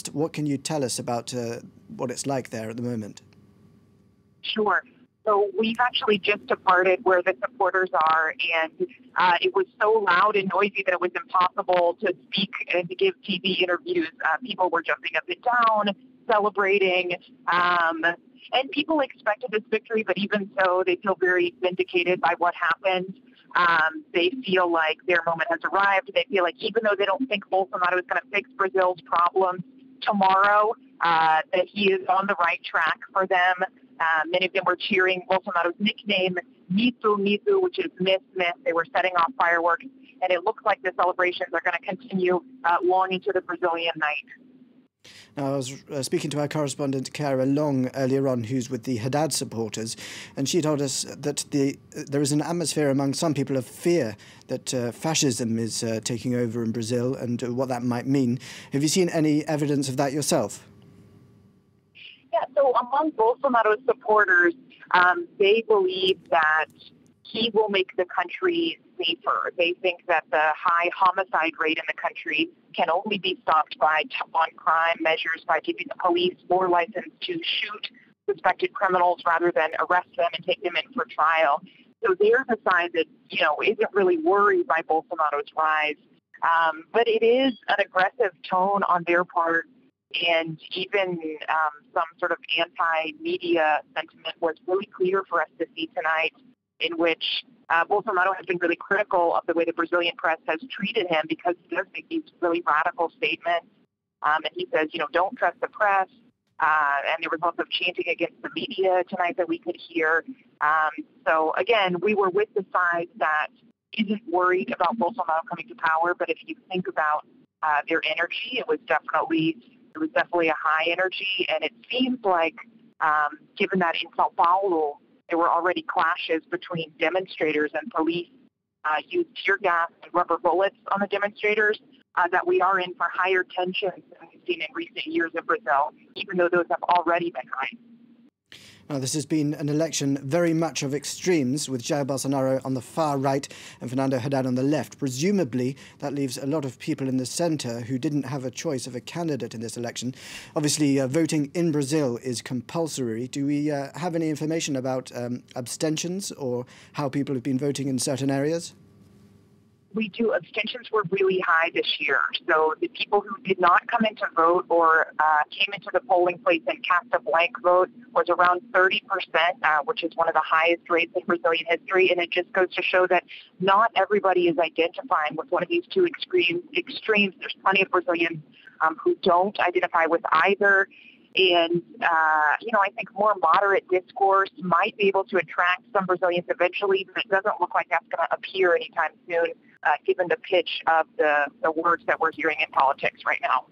collapsed. What can you tell us about what it's like there at the moment? Sure. So we've actually just departed where the supporters are, and it was so loud and noisy that it was impossible to speak and to give TV interviews. People were jumping up and down, celebrating, and people expected this victory, but even so, they feel very vindicated by what happened. They feel like their moment has arrived. They feel like even though they don't think Bolsonaro is going to fix Brazil's problems tomorrow, that he is on the right track for them. Many of them were cheering Bolsonaro's nickname, Mito Mito, which is Myth, Myth. They were setting off fireworks, and it looks like the celebrations are going to continue long into the Brazilian night. Now, I was speaking to our correspondent, Kara Long, earlier on, who's with the Haddad supporters, and she told us that there is an atmosphere among some people of fear that fascism is taking over in Brazil and what that might mean. Have you seen any evidence of that yourself? Yeah, so among Bolsonaro's supporters, they believe that he will make the country safer. They think that the high homicide rate in the country can only be stopped by on-crime measures, by giving the police more license to shoot suspected criminals rather than arrest them and take them in for trial. So they're the side that, isn't really worried by Bolsonaro's rise. But it is an aggressive tone on their part, and even some sort of anti-media sentiment was really clear for us to see tonight, in which Bolsonaro has been really critical of the way the Brazilian press has treated him because he does make these really radical statements. And he says, don't trust the press. And there was lots of chanting against the media tonight that we could hear. So, again, we were with the side that isn't worried about Bolsonaro coming to power. But if you think about their energy, it was definitely a high energy. And it seems like, given that in Sao Paulo, there were already clashes between demonstrators and police used tear gas and rubber bullets on the demonstrators, that we are in for higher tensions than we've seen in recent years in Brazil, even though those have already been high. Now, this has been an election very much of extremes, with Jair Bolsonaro on the far right and Fernando Haddad on the left. Presumably, that leaves a lot of people in the centre who didn't have a choice of a candidate in this election. Obviously, voting in Brazil is compulsory. Do we have any information about abstentions or how people have been voting in certain areas? We do. Abstentions were really high this year. So the people who did not come in to vote or came into the polling place and cast a blank vote was around 30%, which is one of the highest rates in Brazilian history. And it just goes to show that not everybody is identifying with one of these two extremes. There's plenty of Brazilians who don't identify with either. And, I think more moderate discourse might be able to attract some Brazilians eventually, but it doesn't look like that's going to appear anytime soon, given the pitch of the words that we're hearing in politics right now.